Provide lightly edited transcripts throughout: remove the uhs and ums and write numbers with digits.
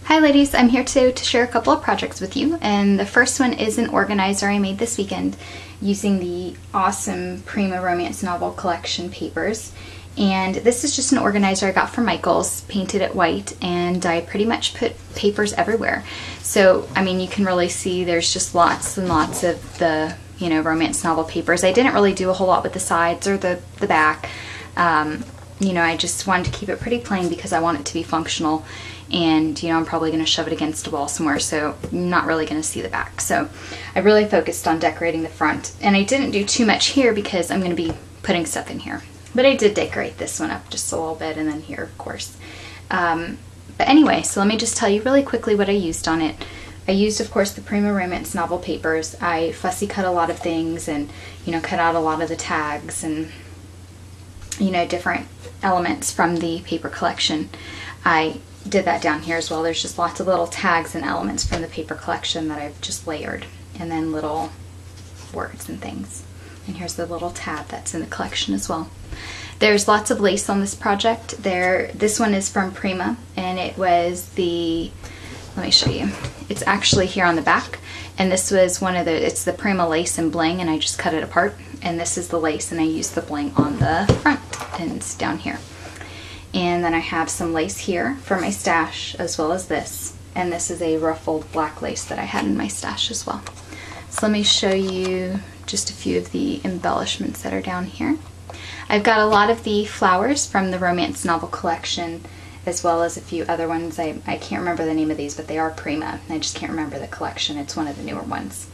Hi ladies, I'm here to share a couple of projects with you, and the first one is an organizer I made this weekend using the awesome Prima Romance Novel Collection papers. And this is just an organizer I got from Michael's, painted it white, and I pretty much put papers everywhere. So, I mean, you can really see there's just lots and lots of the, romance novel papers. I didn't really do a whole lot with the sides or the back. I just wanted to keep it pretty plain because I want it to be functional. And I'm probably going to shove it against a wall somewhere, so I'm not really going to see the back. So I really focused on decorating the front, and I didn't do too much here because I'm going to be putting stuff in here. But I did decorate this one up just a little bit, and then here, of course. But anyway, so let me just tell you really quickly what I used on it. I used, of course, the Prima Romance Novel papers. I fussy cut a lot of things and, cut out a lot of the tags and, different elements from the paper collection. I did that down here as well. There's just lots of little tags and elements from the paper collection that I've just layered, and then little words and things. And here's the little tab that's in the collection as well. There's lots of lace on this project. This one is from Prima, and it was let me show you. It's actually here on the back, and this was it's the Prima lace and bling, and I just cut it apart. And this is the lace, and I used the bling on the front, and it's down here. And then I have some lace here for my stash, as well as this. And this is a ruffled black lace that I had in my stash as well. So let me show you just a few of the embellishments that are down here. I've got a lot of the flowers from the Romance Novel Collection, as well as a few other ones. I can't remember the name of these, but they are Prima. I just can't remember the collection. It's one of the newer ones.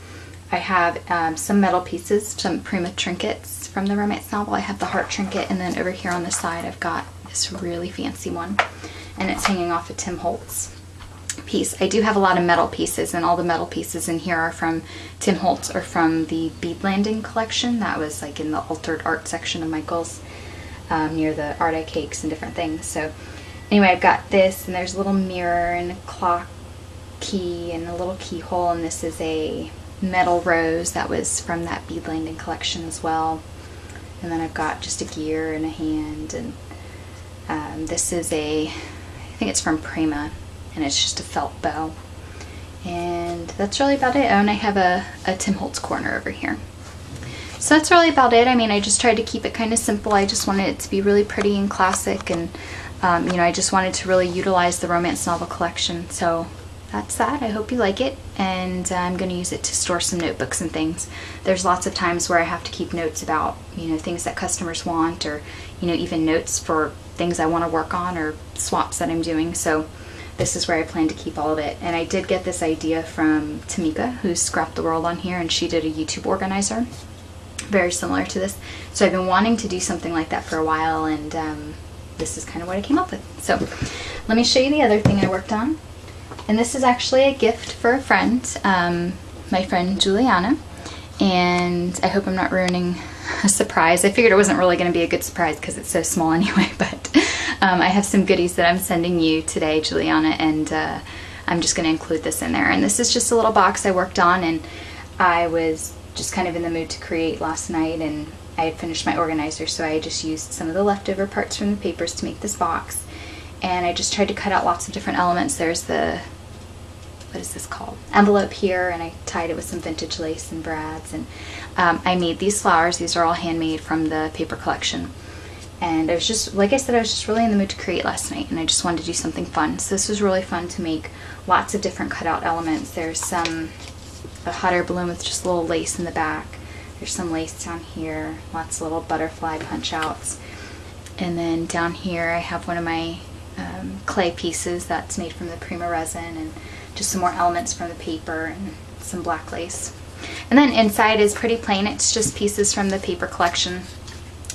I have some metal pieces, some Prima trinkets from the Romance Novel. I have the heart trinket, and then over here on the side I've got this really fancy one, and it's hanging off a Tim Holtz piece. I do have a lot of metal pieces, and all the metal pieces in here are from Tim Holtz or from the Bead Landing collection. That was like in the altered art section of Michael's, near the art eye cakes and different things. So anyway, I've got this, and there's a little mirror and a clock key and a little keyhole, and this is a metal rose that was from that Bead Landing collection as well. And then I've got just a gear and a hand, and this is I think it's from Prima, and it's just a felt bow. And that's really about it. Oh, and I have a Tim Holtz corner over here. So that's really about it. I mean, I just tried to keep it kind of simple. I just wanted it to be really pretty and classic, and I just wanted to really utilize the Romance Novel Collection. So that's that. I hope you like it, and I'm going to use it to store some notebooks and things. There's lots of times where I have to keep notes about, things that customers want, or, even notes for things I want to work on or swaps that I'm doing. So this is where I plan to keep all of it. And I did get this idea from Tamika, who's Scrap the World on here, and she did a YouTube organizer very similar to this. So I've been wanting to do something like that for a while, and this is kind of what I came up with. So let me show you the other thing I worked on. And this is actually a gift for a friend, my friend Juliana, and I hope I'm not ruining a surprise. I figured it wasn't really going to be a good surprise because it's so small anyway, but I have some goodies that I'm sending you today, Juliana, and I'm just going to include this in there. And this is just a little box I worked on, and I was just kind of in the mood to create last night, and I had finished my organizer, so I just used some of the leftover parts from the papers to make this box. And I just tried to cut out lots of different elements. There's what is this called? Envelope here, and I tied it with some vintage lace and brads, and I made these flowers. These are all handmade from the paper collection. And I was just, like I said, I was just really in the mood to create last night, and I just wanted to do something fun. So this was really fun to make lots of different cutout elements. There's a hot air balloon with just a little lace in the back. There's some lace down here, lots of little butterfly punch outs. And then down here I have one of my clay pieces that's made from the Prima resin, and just some more elements from the paper and some black lace. And then inside is pretty plain. It's just pieces from the paper collection,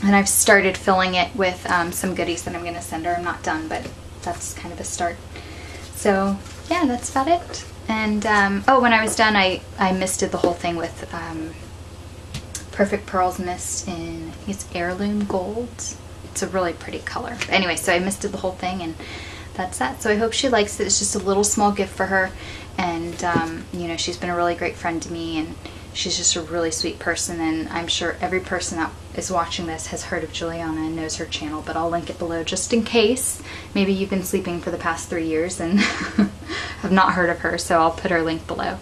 and I've started filling it with some goodies that I'm going to send her. I'm not done, but that's kind of a start. So yeah, that's about it. And oh, when I was done, I misted the whole thing with Perfect Pearls mist in, I think it's Heirloom Gold. It's a really pretty color. Anyway, so I misted the whole thing, and that's that. So I hope she likes it. It's just a little small gift for her, and she's been a really great friend to me, and she's just a really sweet person, and I'm sure every person that is watching this has heard of Juliana and knows her channel, but I'll link it below just in case. Maybe you've been sleeping for the past 3 years and have not heard of her, so I'll put her link below.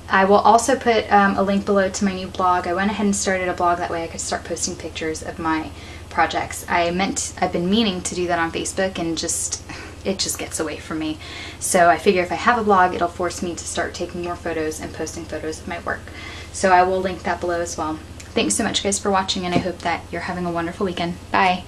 I will also put a link below to my new blog. I went ahead and started a blog, that way I could start posting pictures of my projects. I've been meaning to do that on Facebook, and it just gets away from me. So I figure if I have a blog, it'll force me to start taking more photos and posting photos of my work. So I will link that below as well. Thanks so much, guys, for watching, and I hope that you're having a wonderful weekend. Bye!